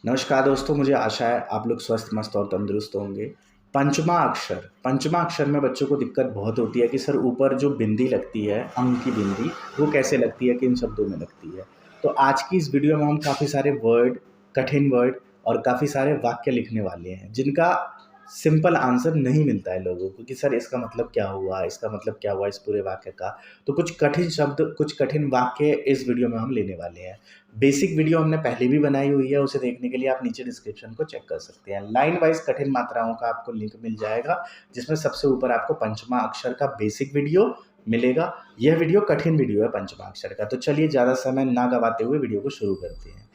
नमस्कार दोस्तों, मुझे आशा है आप लोग स्वस्थ, मस्त और तंदुरुस्त होंगे। पंचमा अक्षर में बच्चों को दिक्कत बहुत होती है कि सर ऊपर जो बिंदी लगती है, अंग की बिंदी, वो कैसे लगती है, किन शब्दों में लगती है। तो आज की इस वीडियो में हम काफ़ी सारे वर्ड, कठिन वर्ड और काफ़ी सारे वाक्य लिखने वाले हैं, जिनका सिंपल आंसर नहीं मिलता है लोगों को कि सर इसका मतलब क्या हुआ, इसका मतलब क्या हुआ इस पूरे वाक्य का। तो कुछ कठिन शब्द, कुछ कठिन वाक्य इस वीडियो में हम लेने वाले हैं। बेसिक वीडियो हमने पहले भी बनाई हुई है, उसे देखने के लिए आप नीचे डिस्क्रिप्शन को चेक कर सकते हैं। लाइन वाइज कठिन मात्राओं का आपको लिंक मिल जाएगा, जिसमें सबसे ऊपर आपको पंचमा अक्षर का बेसिक वीडियो मिलेगा। यह वीडियो कठिन वीडियो है पंचमा अक्षर का। तो चलिए ज़्यादा समय ना गवाते हुए वीडियो को शुरू करते हैं।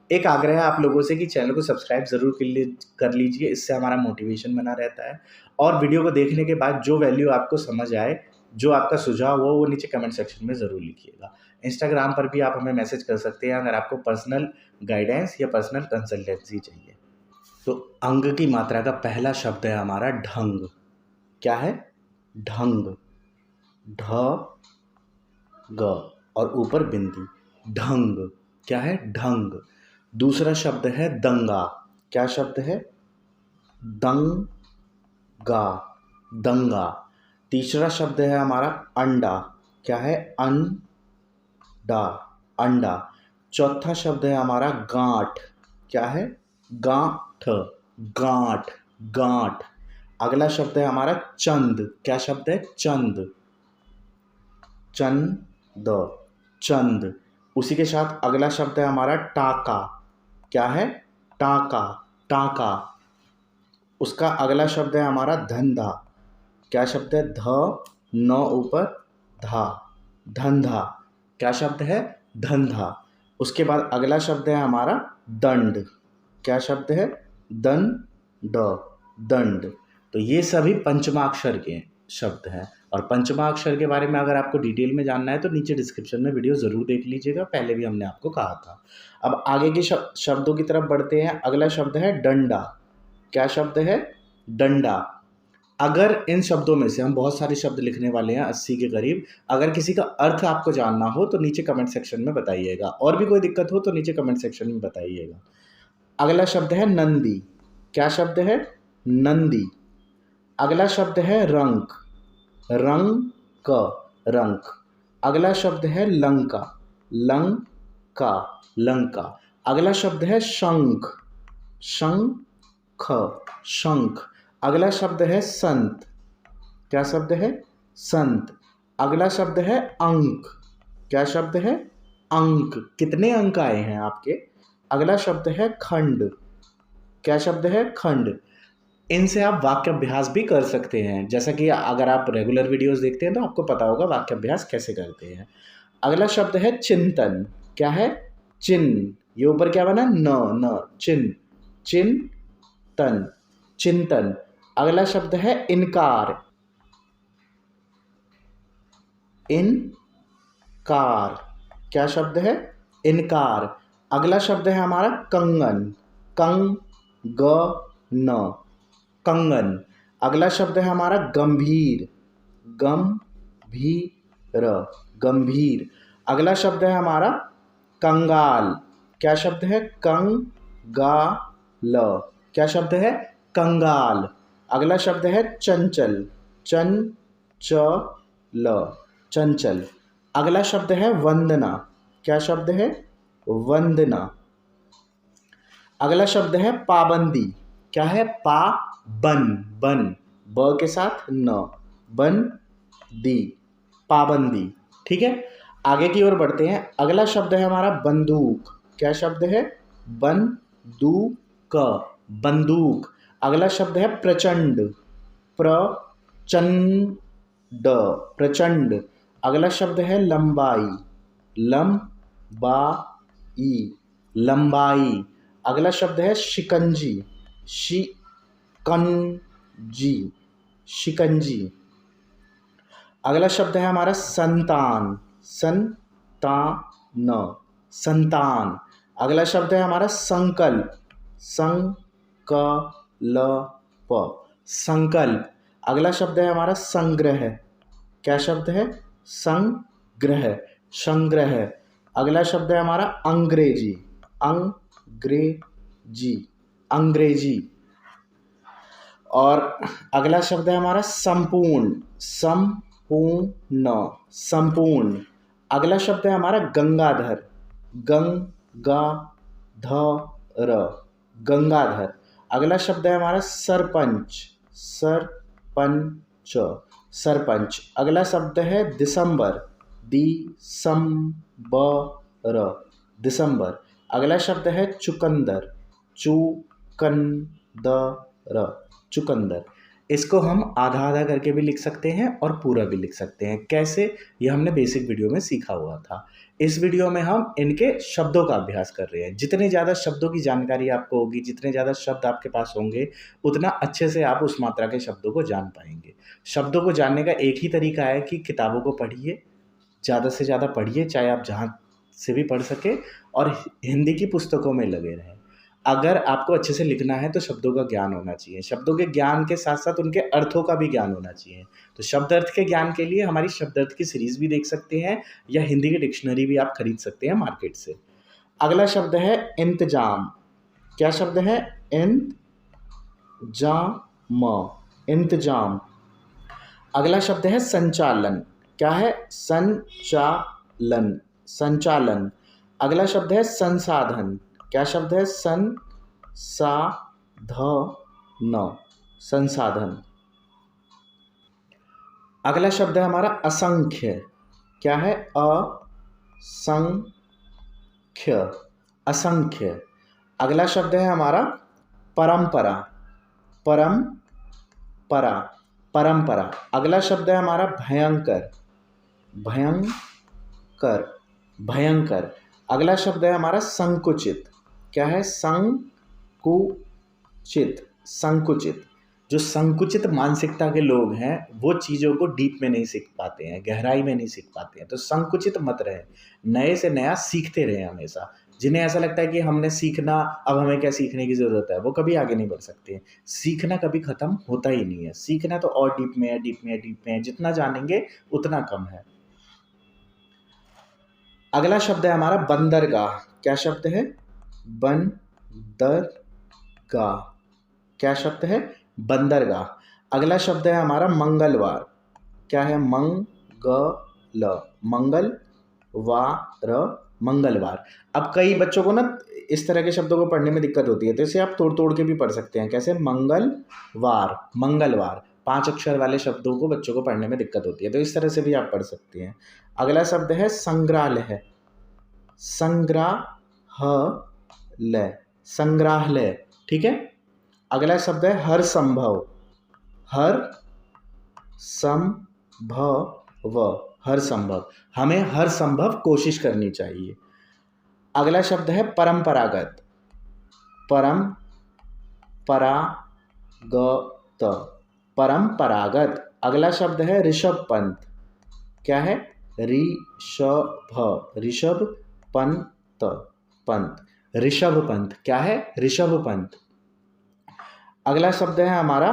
एक आग्रह है आप लोगों से कि चैनल को सब्सक्राइब ज़रूर कर लीजिए, इससे हमारा मोटिवेशन बना रहता है। और वीडियो को देखने के बाद जो वैल्यू आपको समझ आए, जो आपका सुझाव हो, वो नीचे कमेंट सेक्शन में ज़रूर लिखिएगा। इंस्टाग्राम पर भी आप हमें मैसेज कर सकते हैं अगर आपको पर्सनल गाइडेंस या पर्सनल कंसल्टेंसी चाहिए। तो अंग की मात्रा का पहला शब्द है हमारा ढंग। क्या है? ढंग। ढ ग और ऊपर बिंदी। ढंग। क्या है? ढंग। दूसरा शब्द है दंगा। क्या शब्द है? दंगा। दंगा। तीसरा शब्द है हमारा अंडा। क्या है? अंडा। अंडा। चौथा शब्द है हमारा गांठ। क्या है? गांठ। गांठ। गांठ। अगला शब्द है हमारा चंद। क्या शब्द है? चंद। चंद। चंद। उसी के साथ अगला शब्द है हमारा टाका। क्या है? टाका। टाका। उसका अगला शब्द है हमारा धंधा। क्या शब्द है? ध न ऊपर धा। धंधा। क्या शब्द है? धंधा। उसके बाद अगला शब्द है हमारा दंड। क्या शब्द है? दंड। दंड। तो ये सभी पंचमाक्षर के शब्द हैं। और पंचमाक्षर के बारे में अगर आपको डिटेल में जानना है तो नीचे डिस्क्रिप्शन में वीडियो ज़रूर देख लीजिएगा, पहले भी हमने आपको कहा था। अब आगे के शब्दों की तरफ बढ़ते हैं। अगला शब्द है डंडा। क्या शब्द है? डंडा। अगर इन शब्दों में से हम बहुत सारे शब्द लिखने वाले हैं 80 के करीब, अगर किसी का अर्थ आपको जानना हो तो नीचे कमेंट सेक्शन में बताइएगा, और भी कोई दिक्कत हो तो नीचे कमेंट सेक्शन में बताइएगा। अगला शब्द है नंदी। क्या शब्द है? नंदी। अगला शब्द है रंक। रंग क रंक। अगला शब्द है लंका। लंका। लंका। अगला शब्द है शंख। शंख। शंख। अगला शब्द है संत। क्या शब्द है? संत। अगला शब्द है अंक। क्या शब्द है? अंक। कितने अंक आए हैं आपके? अगला शब्द है खंड। क्या शब्द है? खंड। इनसे आप वाक्य अभ्यास भी कर सकते हैं, जैसा कि अगर आप रेगुलर वीडियोस देखते हैं तो आपको पता होगा वाक्य अभ्यास कैसे करते हैं। अगला शब्द है चिंतन। क्या है? चिन्ह। ये ऊपर क्या बना? न न चिन्ह। चिंतन। चिंतन। अगला शब्द है इनकार। इनकार। क्या शब्द है? इनकार। अगला शब्द है हमारा कंगन। कंगन। कंगन। अगला शब्द है हमारा गंभीर। गंभीर। गंभीर। अगला शब्द है हमारा कंगाल। क्या शब्द है? कंगाल। क्या शब्द है? कंगाल। अगला शब्द है चंचल। चंचल। चंचल। अगला शब्द है वंदना। क्या शब्द है? वंदना। अगला शब्द है पाबंदी। क्या है? बन ब के साथ न। बन दी। पाबंदी। ठीक है, आगे की ओर बढ़ते हैं। अगला शब्द है हमारा बंदूक। क्या शब्द है? बंदूक। बंदूक। अगला शब्द है प्रचंड। प्रचंड। प्रचंड। अगला शब्द है लंबाई। लंबाई। लंबाई। अगला शब्द है शिकंजी। शिकंजी। शिकंजी। अगला शब्द है हमारा संतान। संतान। संतान। अगला शब्द है हमारा संकल्प। संकल्प। संकल्प। अगला शब्द है हमारा संग्रह। क्या शब्द है? संग्रह। संग्रह। अगला शब्द है हमारा अंग्रेजी। अंग्रेजी। जी, अंग्रेजी। और अगला शब्द है हमारा संपूर्ण, संपूर्ण, संपूर्ण। अगला शब्द है हमारा गंगाधर, गंगाधर, गंगाधर। अगला शब्द है हमारा सरपंच, सरपंच, सरपंच। अगला शब्द है दिसंबर, दिसंबर, दिसंबर। अगला शब्द है चुकंदर, चुकंदर, चुकंदर। इसको हम आधा आधा करके भी लिख सकते हैं और पूरा भी लिख सकते हैं। कैसे, ये हमने बेसिक वीडियो में सीखा हुआ था। इस वीडियो में हम इनके शब्दों का अभ्यास कर रहे हैं। जितने ज़्यादा शब्दों की जानकारी आपको होगी, जितने ज़्यादा शब्द आपके पास होंगे, उतना अच्छे से आप उस मात्रा के शब्दों को जान पाएंगे। शब्दों को जानने का एक ही तरीका है कि किताबों को पढ़िए, ज़्यादा से ज़्यादा पढ़िए, चाहे आप जहाँ से भी पढ़ सके, और हिंदी की पुस्तकों में लगे रहें। अगर आपको अच्छे से लिखना है तो शब्दों का ज्ञान होना चाहिए। शब्दों के ज्ञान के साथ साथ उनके अर्थों का भी ज्ञान होना चाहिए। तो शब्द अर्थ के ज्ञान के लिए हमारी शब्द अर्थ की सीरीज भी देख सकते हैं, या हिंदी की डिक्शनरी भी आप खरीद सकते हैं मार्केट से। अगला शब्द है इंतजाम। क्या शब्द है? इंतजाम, इंतजाम। अगला शब्द है संचालन। क्या है? संचालन, संचालन। अगला शब्द है संसाधन। क्या शब्द है? संसाधन, संसाधन। अगला शब्द है हमारा असंख्य। क्या है? असंख्य, असंख्य। अगला शब्द है हमारा परंपरा, परंपरा, परंपरा। अगला शब्द है हमारा भयंकर, भयंकर, भयंकर। अगला शब्द है हमारा संकुचित। क्या है? संकुचित, संकुचित। जो संकुचित मानसिकता के लोग हैं वो चीज़ों को डीप में नहीं सीख पाते हैं, गहराई में नहीं सीख पाते हैं। तो संकुचित मत रहे, नए से नया सीखते रहे हमेशा। जिन्हें ऐसा लगता है कि हमने सीखना, अब हमें क्या सीखने की ज़रूरत है, वो कभी आगे नहीं बढ़ सकते हैं। सीखना कभी ख़त्म होता ही नहीं है। सीखना तो और डीप में है, डीप में है, डीप में है। जितना जानेंगे उतना कम है। अगला शब्द है हमारा बंदरगाह। क्या शब्द है? बंदरगाह। क्या शब्द है? बंदरगाह। अगला शब्द है हमारा मंगलवार। क्या है? मंगल, मंगलवार, मंगलवार। अब कई बच्चों को ना इस तरह के शब्दों को पढ़ने में दिक्कत होती है, तो इसे आप तोड़ तोड़ के भी पढ़ सकते हैं। कैसे? मंगलवार, मंगलवार। 5 अक्षर वाले शब्दों को बच्चों को पढ़ने में दिक्कत होती है, तो इस तरह से भी आप पढ़ सकते हैं। अगला शब्द है संग्रहालय, संग्रहालय, संग्रहालय। ठीक है। अगला शब्द है हर संभव, हर संभव, हर संभव। हमें हर संभव कोशिश करनी चाहिए। अगला शब्द है परंपरागत, परंपरागत, परंपरागत। अगला शब्द है ऋषभ पंत। क्या है? ऋषभ, ऋषभ पंत, पंत, ऋषभ पंत। क्या है? ऋषभ पंत। अगला शब्द है हमारा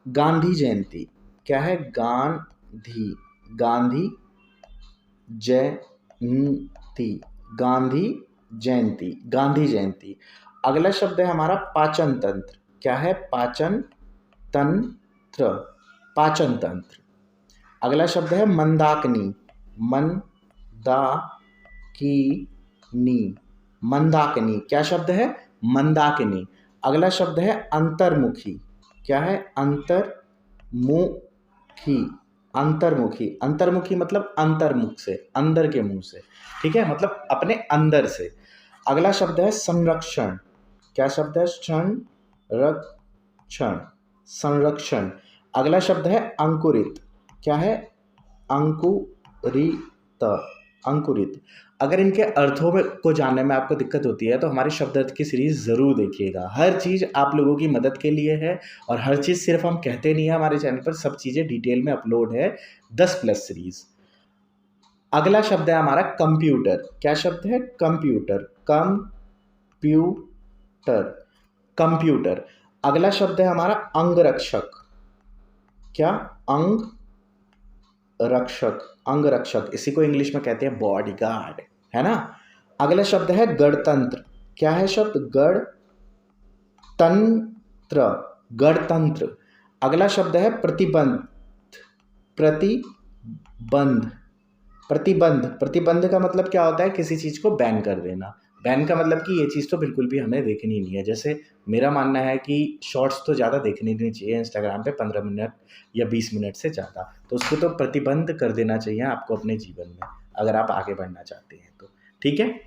गांधी जयंती। क्या है? गांधी, गांधी जयंती, गांधी जयंती, गांधी जयंती। अगला शब्द है हमारा पाचन तंत्र। क्या है? पाचन तंत्र, पाचन तंत्र। अगला शब्द है मंदाकिनी, मंदाकिनी, मंदाकिनी। क्या शब्द है? मंदाकिनी। अगला शब्द है अंतर्मुखी। क्या है? अंतर्मुखी, अंतर्मुखी। अंतर्मुखी मतलब अंतर्मुख से, अंदर के मुंह से। ठीक है, मतलब अपने अंदर से। अगला शब्द है संरक्षण। क्या शब्द है? संरक्षण, संरक्षण। अगला शब्द है अंकुरित। क्या है? अंकुरित, अंकुरित। अगर इनके अर्थों में को जानने में आपको दिक्कत होती है तो हमारी शब्द अर्थ की सीरीज ज़रूर देखिएगा। हर चीज़ आप लोगों की मदद के लिए है, और हर चीज़ सिर्फ हम कहते नहीं है। हमारे चैनल पर सब चीज़ें डिटेल में अपलोड है, 10+ सीरीज। अगला शब्द है हमारा कंप्यूटर। क्या शब्द है? Computer, computer, computer. अगला शब्द है हमारा अंगरक्षक। क्या? अंग रक्षक, अंगरक्षक। इसी को इंग्लिश में कहते हैं बॉडीगार्ड, है ना। अगला शब्द है गणतंत्र। क्या है शब्द? गणतंत्र, तंत्र, गणतंत्र। अगला शब्द है प्रतिबंध, प्रतिबंध, प्रतिबंध। प्रतिबंध का मतलब क्या होता है? किसी चीज को बैन कर देना। बैन का मतलब कि ये चीज़ तो बिल्कुल भी हमें देखनी नहीं है। जैसे मेरा मानना है कि शॉर्ट्स तो ज़्यादा देखनी नहीं चाहिए इंस्टाग्राम पे 15 मिनट या 20 मिनट से ज़्यादा, तो उसको तो प्रतिबंध कर देना चाहिए आपको अपने जीवन में, अगर आप आगे बढ़ना चाहते हैं तो। ठीक है,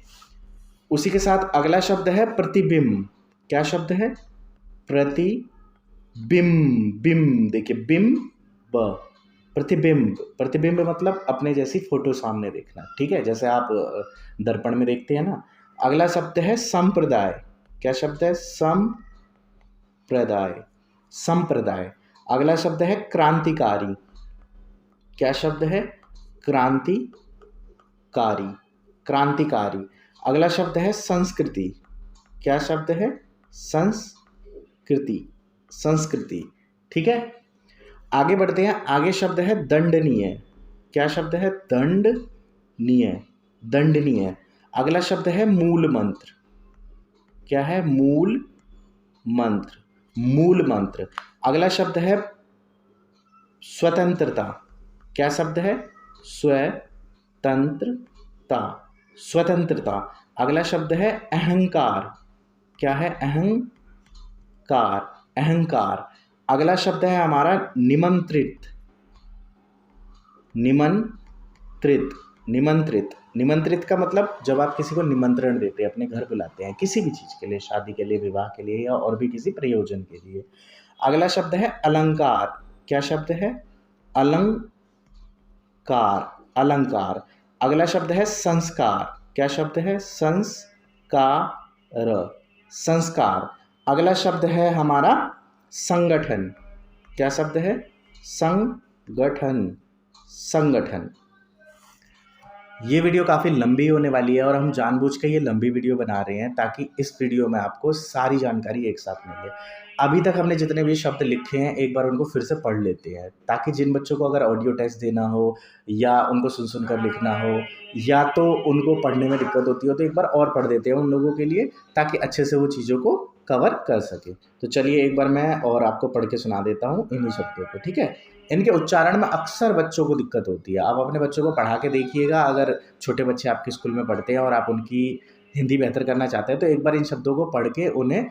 उसी के साथ अगला शब्द है प्रतिबिंब। क्या शब्द है? प्रतिबिंब। बिंब, देखिए बिंब, प्रतिबिंब। प्रतिबिंब मतलब अपने जैसी फोटो सामने देखना। ठीक है, जैसे आप दर्पण में देखते हैं ना। अगला शब्द है संप्रदाय। क्या शब्द है? संप्रदाय, संप्रदाय। अगला शब्द है क्रांतिकारी। क्या शब्द है? क्रांतिकारी, क्रांतिकारी। अगला शब्द है संस्कृति। क्या शब्द है? संस्कृति, संस्कृति। ठीक है, आगे बढ़ते हैं। आगे शब्द है दंडनीय। क्या शब्द है? दंडनीय, दंडनीय। अगला शब्द है मूल मंत्र। क्या है? मूल मंत्र, मूल मंत्र। अगला शब्द है स्वतंत्रता। क्या शब्द है? स्वतंत्रता, स्वतंत्रता। अगला शब्द है अहंकार। क्या है? अहंकार, अहंकार। अगला शब्द है हमारा निमंत्रित, निमंत्रित, निमंत्रित। निमंत्रित का मतलब जब आप किसी को निमंत्रण देते हैं, अपने घर बुलाते हैं किसी भी चीज़ के लिए, शादी के लिए, विवाह के लिए, या और भी किसी प्रयोजन के लिए। अगला शब्द है अलंकार। क्या शब्द है? अलंकार, अलंकार। अगला शब्द है संस्कार। क्या शब्द है? संस्कार, संस्कार। अगला शब्द है हमारा संगठन। क्या शब्द है? संगठन, संगठन। ये वीडियो काफ़ी लंबी होने वाली है और हम जानबूझ के ये लंबी वीडियो बना रहे हैं ताकि इस वीडियो में आपको सारी जानकारी एक साथ मिले। अभी तक हमने जितने भी शब्द लिखे हैं एक बार उनको फिर से पढ़ लेते हैं, ताकि जिन बच्चों को अगर ऑडियो टेस्ट देना हो या उनको सुन सुन कर लिखना हो या तो उनको पढ़ने में दिक्कत होती हो तो एक बार और पढ़ देते हैं उन लोगों के लिए, ताकि अच्छे से वो चीज़ों को कवर कर सके। तो चलिए एक बार मैं और आपको पढ़ के सुना देता हूँ इन्हीं शब्दों को। ठीक है, इनके उच्चारण में अक्सर बच्चों को दिक्कत होती है। आप अपने बच्चों को पढ़ा के देखिएगा, अगर छोटे बच्चे आपके स्कूल में पढ़ते हैं और आप उनकी हिंदी बेहतर करना चाहते हैं तो एक बार इन शब्दों को पढ़ के उन्हें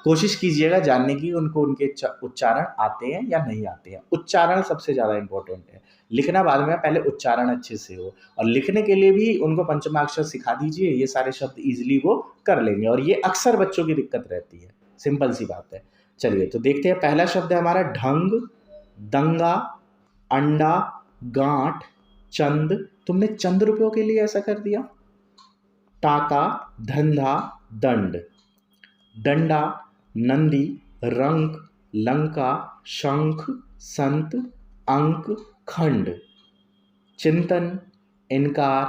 कोशिश कीजिएगा जानने की उनको उनके उच्चारण आते हैं या नहीं आते हैं। उच्चारण सबसे ज़्यादा इंपॉर्टेंट है, लिखना बाद में, पहले उच्चारण अच्छे से हो। और लिखने के लिए भी उनको पंचमाक्षर सिखा दीजिए, ये सारे शब्द ईजिली वो कर लेंगे। और ये अक्सर बच्चों की दिक्कत रहती है, सिंपल सी बात है। चलिए तो देखते हैं। पहला शब्द है हमारा ढंग, दंगा, अंडा, गांठ, चंद। तुमने चंद रुपयों के लिए ऐसा कर दिया। टाका, धंधा, दंड, डंडा, नंदी, रंक, लंका, शंख, संत, अंक, खंड। चिंतन, इनकार,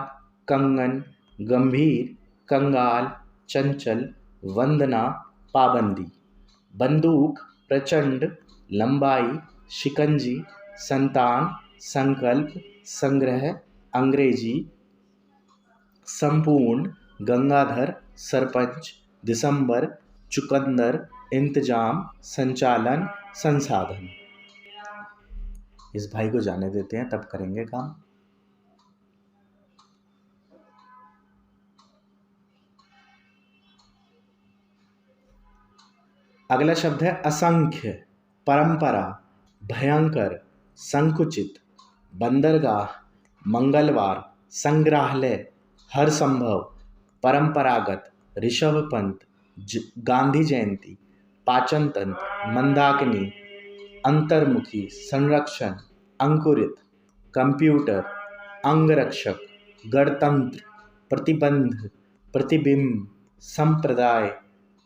कंगन, गंभीर, कंगाल, चंचल, वंदना, पाबंदी। बंदूक, प्रचंड, लंबाई, शिकंजी, संतान, संकल्प, संग्रह, अंग्रेजी, संपूर्ण, गंगाधर, सरपंच, दिसंबर, चुकंदर, इंतजाम, संचालन, संसाधन। इस भाई को जाने देते हैं तब करेंगे काम। अगला शब्द है असंख्य, परंपरा, भयंकर, संकुचित, बंदरगाह, मंगलवार, संग्रहालय, हर संभव, परंपरागत, ऋषभ पंत, गांधी जयंती, पाचन तंत्र, मंदाकिनी, अंतर्मुखी, संरक्षण, अंकुरित, कंप्यूटर, अंगरक्षक, गणतंत्र, प्रतिबंध, प्रतिबिंब, संप्रदाय,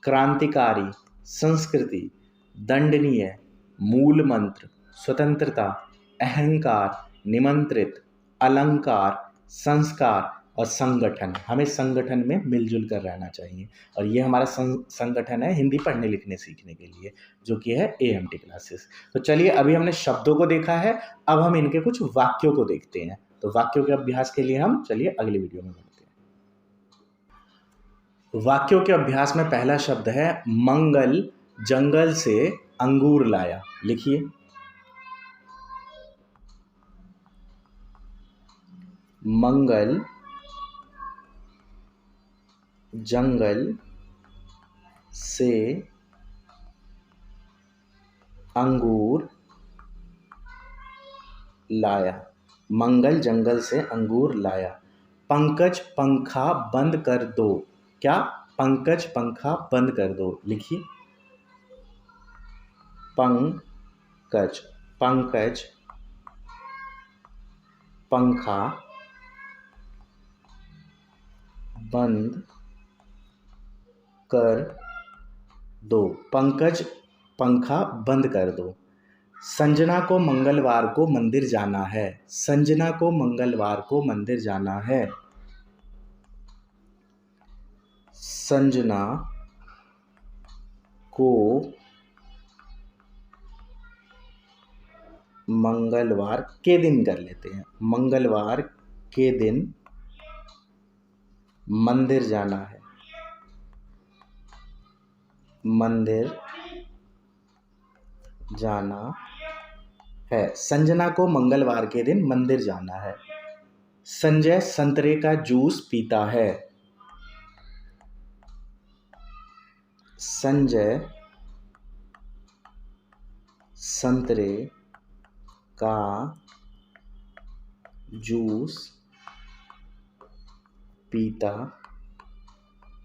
क्रांतिकारी, संस्कृति, दंडनीय, मूल मंत्र, स्वतंत्रता, अहंकार, निमंत्रित, अलंकार, संस्कार और संगठन। हमें संगठन में मिलजुल कर रहना चाहिए। और ये हमारा संगठन है हिंदी पढ़ने लिखने सीखने के लिए, जो कि है AMT क्लासेस। तो चलिए अभी हमने शब्दों को देखा है, अब हम इनके कुछ वाक्यों को देखते हैं। तो वाक्यों के अभ्यास के लिए हम चलिए अगली वीडियो में बढ़ते हैं। वाक्यों के अभ्यास में पहला शब्द है मंगल जंगल से अंगूर लाया। लिखिए, मंगल जंगल से अंगूर लाया। मंगल जंगल से अंगूर लाया। पंकज पंखा बंद कर दो। क्या? पंकज पंखा बंद कर दो। लिखिए, पंकज पंकज पंखा बंद कर दो। पंकज पंखा बंद कर दो। संजना को मंगलवार को मंदिर जाना है। संजना को मंगलवार को मंदिर जाना है। संजना को मंगलवार के दिन कर लेते हैं। मंगलवार के दिन मंदिर जाना है। मंदिर जाना है। संजना को मंगलवार के दिन मंदिर जाना है। संजय संतरे का जूस पीता है। संजय संतरे का जूस पीता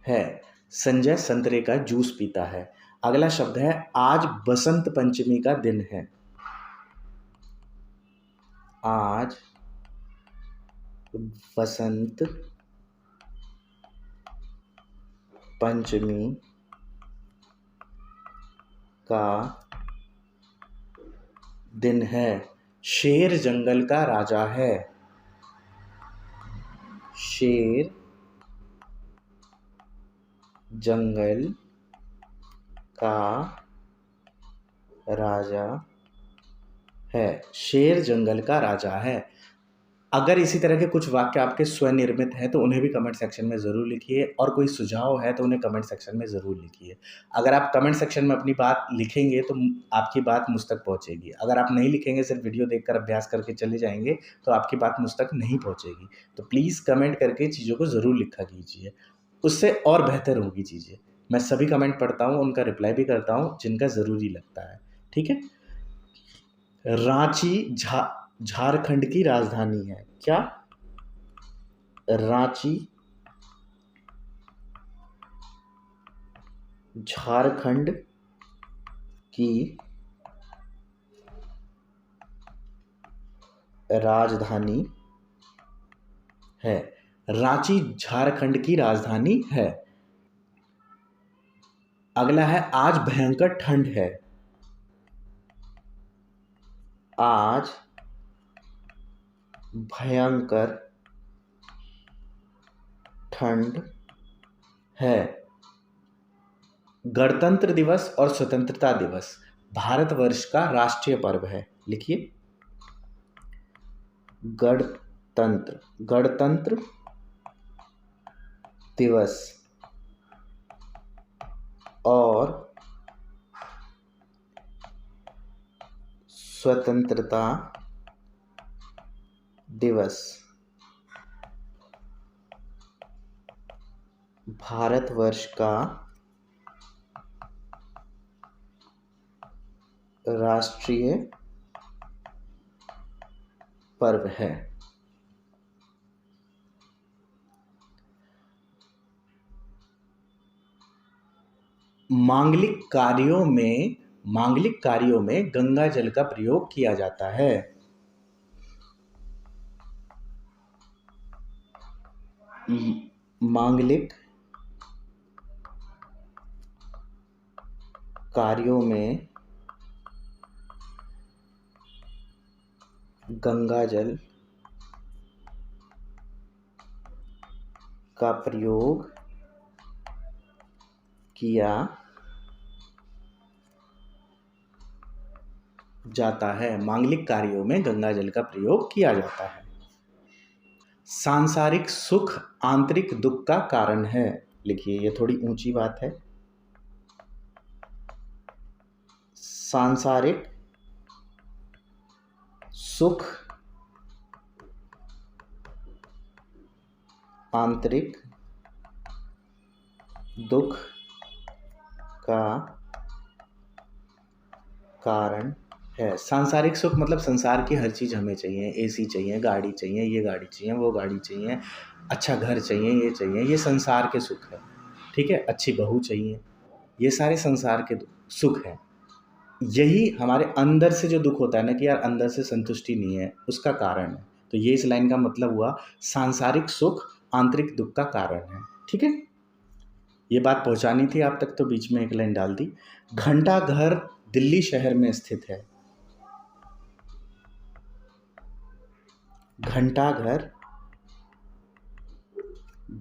है। संजय संतरे का जूस पीता है। अगला शब्द है आज बसंत पंचमी का दिन है। आज बसंत पंचमी का दिन है। शेर जंगल का राजा है। शेर जंगल का राजा है। शेर जंगल का राजा है। अगर इसी तरह के कुछ वाक्य आपके स्वनिर्मित हैं तो उन्हें भी कमेंट सेक्शन में ज़रूर लिखिए, और कोई सुझाव है तो उन्हें कमेंट सेक्शन में ज़रूर लिखिए। अगर आप कमेंट सेक्शन में अपनी बात लिखेंगे तो आपकी बात मुझ तक पहुंचेगी। अगर आप नहीं लिखेंगे, सिर्फ वीडियो देखकर अभ्यास करके चले जाएंगे, तो आपकी बात मुझ तक नहीं पहुंचेगी। तो प्लीज़ कमेंट करके चीज़ों को ज़रूर लिखा कीजिए, उससे और बेहतर होगी चीज़ें। मैं सभी कमेंट पढ़ता हूँ, उनका रिप्लाई भी करता हूँ जिनका ज़रूरी लगता है। ठीक है। रांची झारखंड की राजधानी है। क्या? रांची झारखंड की राजधानी है। रांची झारखंड की राजधानी है। अगला है आज भयंकर ठंड है। आज भयंकर ठंड है। गणतंत्र दिवस और स्वतंत्रता दिवस भारतवर्ष का राष्ट्रीय पर्व है। लिखिए, गणतंत्र दिवस और स्वतंत्रता दिवस भारतवर्ष का राष्ट्रीय पर्व है। मांगलिक कार्यों में गंगा जल का प्रयोग किया जाता है। मांगलिक कार्यों में गंगा जल का प्रयोग किया जाता है। मांगलिक कार्यों में गंगा जल का प्रयोग किया जाता है। सांसारिक सुख आंतरिक दुख का कारण है। लिखिए, ये थोड़ी ऊंची बात है। सांसारिक सुख आंतरिक दुख का कारण है। सांसारिक सुख मतलब संसार की हर चीज़ हमें चाहिए, एसी चाहिए, गाड़ी चाहिए, ये गाड़ी चाहिए, वो गाड़ी चाहिए, अच्छा घर चाहिए, ये चाहिए, ये संसार के सुख है। ठीक है, अच्छी बहू चाहिए, ये सारे संसार के सुख हैं। यही हमारे अंदर से जो दुख होता है ना कि यार अंदर से संतुष्टि नहीं है, उसका कारण है। तो ये इस लाइन का मतलब हुआ, सांसारिक सुख आंतरिक दुख का कारण है। ठीक है, ये बात पहुंचानी थी आप तक तो बीच में एक लाइन डाल दी। घंटा घर दिल्ली शहर में स्थित है। घंटा घर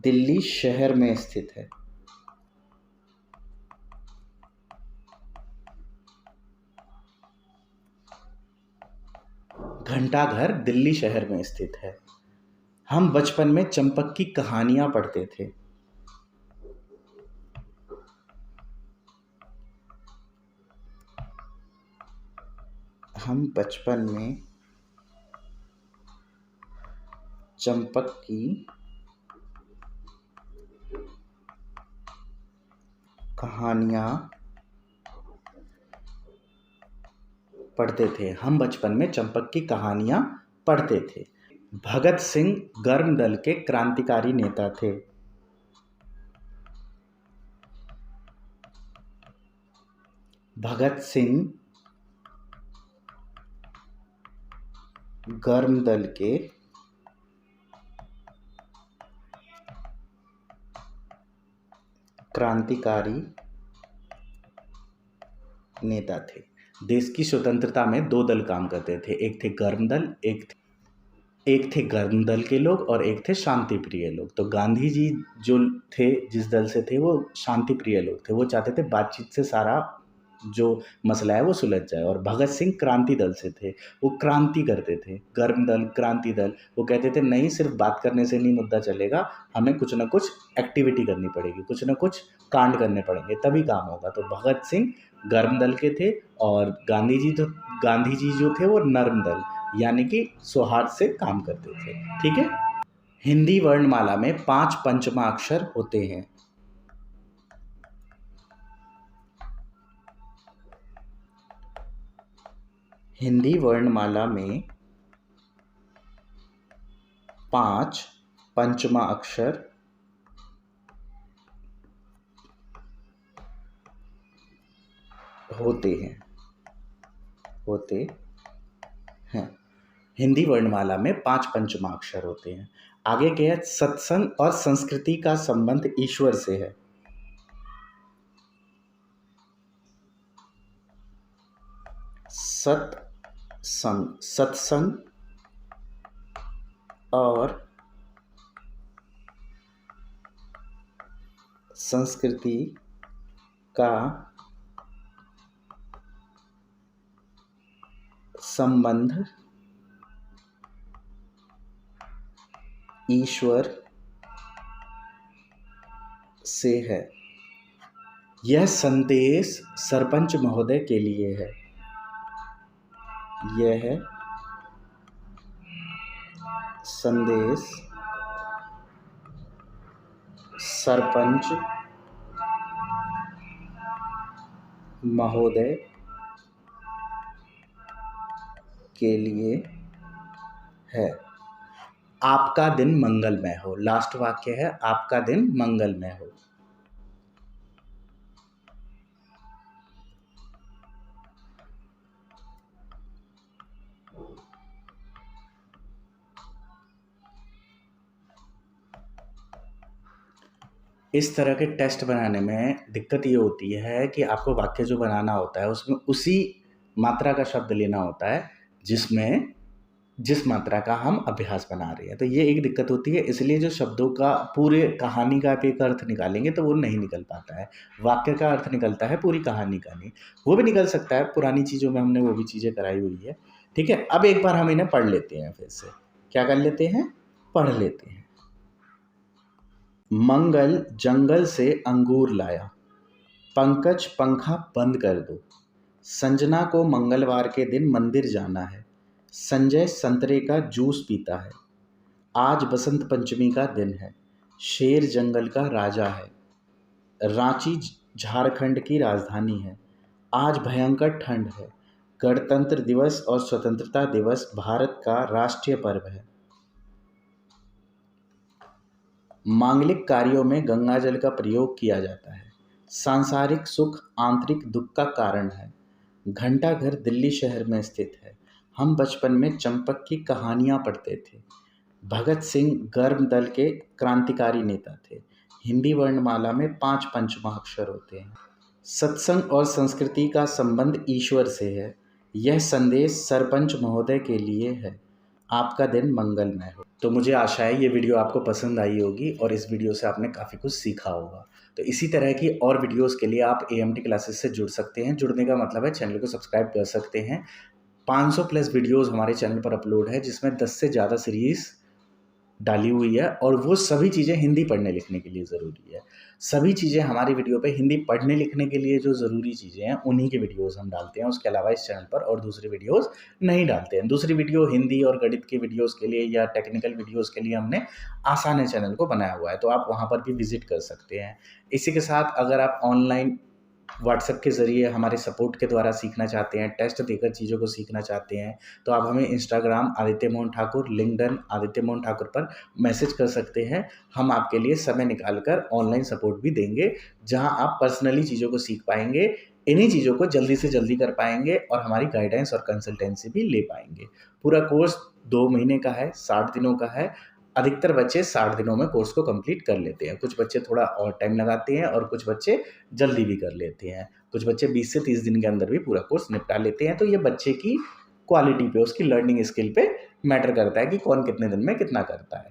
दिल्ली शहर में स्थित है। घंटा घर दिल्ली शहर में स्थित है। हम बचपन में चंपक की कहानियां पढ़ते थे। हम बचपन में चंपक की कहानियां पढ़ते थे। हम बचपन में चंपक की कहानियां पढ़ते थे। भगत सिंह गर्म दल के क्रांतिकारी नेता थे। भगत सिंह गर्म दल के क्रांतिकारी नेता थे। देश की स्वतंत्रता में दो दल काम करते थे, एक थे गर्म दल, एक थे गर्म दल के लोग और एक थे शांति प्रिय लोग। तो गांधी जी जो थे, जिस दल से थे, वो शांति प्रिय लोग थे। वो चाहते थे बातचीत से सारा जो मसला है वो सुलझ जाए। और भगत सिंह क्रांति दल से थे, वो क्रांति करते थे। गर्म दल, क्रांति दल, वो कहते थे नहीं, सिर्फ बात करने से नहीं मुद्दा चलेगा, हमें कुछ ना कुछ एक्टिविटी करनी पड़ेगी, कुछ ना कुछ कांड करने पड़ेंगे, तभी काम होगा। तो भगत सिंह गर्म दल के थे और गांधी जी जो थे वो नर्म दल, यानी कि सौहार्द से काम करते थे। ठीक है, हिंदी वर्णमाला में 5 पंचमाक्षर होते हैं। हिंदी वर्णमाला में 5 पंचमा अक्षर होते हैं। हिंदी वर्णमाला में 5 पंचमाक्षर होते हैं। आगे क्या है, सत्संग और संस्कृति का संबंध ईश्वर से है। सत्संग और संस्कृति का संबंध ईश्वर से है। यह संदेश सरपंच महोदय के लिए है। यह संदेश सरपंच महोदय के लिए है। आपका दिन मंगलमय हो। लास्ट वाक्य है, आपका दिन मंगलमय हो। इस तरह के टेस्ट बनाने में दिक्कत ये होती है कि आपको वाक्य जो बनाना होता है उसमें उसी मात्रा का शब्द लेना होता है जिस मात्रा का हम अभ्यास बना रहे हैं। तो ये एक दिक्कत होती है, इसलिए जो शब्दों का पूरे कहानी का आप एक अर्थ निकालेंगे तो वो नहीं निकल पाता है। वाक्य का अर्थ निकलता है, पूरी कहानी का नहीं। वो भी निकल सकता है, पुरानी चीज़ों में हमने वो भी चीज़ें कराई हुई है। ठीक है, अब एक बार हम इन्हें पढ़ लेते हैं। फिर से क्या कर लेते हैं, पढ़ लेते हैं। मंगल जंगल से अंगूर लाया, पंकज पंखा बंद कर दो, संजना को मंगलवार के दिन मंदिर जाना है। संजय संतरे का जूस पीता है। आज बसंत पंचमी का दिन है। शेर जंगल का राजा है। रांची झारखंड की राजधानी है। आज भयंकर ठंड है। गणतंत्र दिवस और स्वतंत्रता दिवस भारत का राष्ट्रीय पर्व है। मांगलिक कार्यों में गंगाजल का प्रयोग किया जाता है। सांसारिक सुख आंतरिक दुख का कारण है। घंटाघर दिल्ली शहर में स्थित है। हम बचपन में चंपक की कहानियाँ पढ़ते थे। भगत सिंह गर्म दल के क्रांतिकारी नेता थे। हिंदी वर्णमाला में 5 पंचमाक्षर होते हैं। सत्संग और संस्कृति का संबंध ईश्वर से है। यह संदेश सरपंच महोदय के लिए है। आपका दिन मंगलमय हो। तो मुझे आशा है ये वीडियो आपको पसंद आई होगी और इस वीडियो से आपने काफ़ी कुछ सीखा होगा। तो इसी तरह की और वीडियोस के लिए आप AMT क्लासेस से जुड़ सकते हैं। जुड़ने का मतलब है चैनल को सब्सक्राइब कर सकते हैं। 500 प्लस वीडियोस हमारे चैनल पर अपलोड है, जिसमें 10 से ज़्यादा सीरीज़ डाली हुई है और वो सभी चीज़ें हिंदी पढ़ने लिखने के लिए ज़रूरी है। सभी चीज़ें हमारी वीडियो पे हिंदी पढ़ने लिखने के लिए जो ज़रूरी चीज़ें हैं उन्हीं की वीडियोस हम डालते हैं। उसके अलावा इस चैनल पर और दूसरी वीडियोस नहीं डालते हैं। दूसरी वीडियो हिंदी और गणित की वीडियोस के लिए या टेक्निकल वीडियोस के लिए हमने आसान है चैनल को बनाया हुआ है, तो आप वहाँ पर भी विजिट कर सकते हैं। इसी के साथ अगर आप ऑनलाइन व्हाट्सएप के ज़रिए हमारे सपोर्ट के द्वारा सीखना चाहते हैं, टेस्ट देकर चीज़ों को सीखना चाहते हैं, तो आप हमें इंस्टाग्राम आदित्य मोहन ठाकुर, लिंक्डइन आदित्य मोहन ठाकुर पर मैसेज कर सकते हैं। हम आपके लिए समय निकाल कर ऑनलाइन सपोर्ट भी देंगे, जहां आप पर्सनली चीज़ों को सीख पाएंगे, इन्हीं चीज़ों को जल्दी से जल्दी कर पाएंगे और हमारी गाइडेंस और कंसल्टेंसी भी ले पाएंगे। पूरा कोर्स 2 महीने का है, 60 दिनों का है। अधिकतर बच्चे 60 दिनों में कोर्स को कंप्लीट कर लेते हैं। कुछ बच्चे थोड़ा और टाइम लगाते हैं और कुछ बच्चे जल्दी भी कर लेते हैं। कुछ बच्चे 20 से 30 दिन के अंदर भी पूरा कोर्स निपटा लेते हैं। तो ये बच्चे की क्वालिटी पे, उसकी लर्निंग स्किल पे मैटर करता है कि कौन कितने दिन में कितना करता है।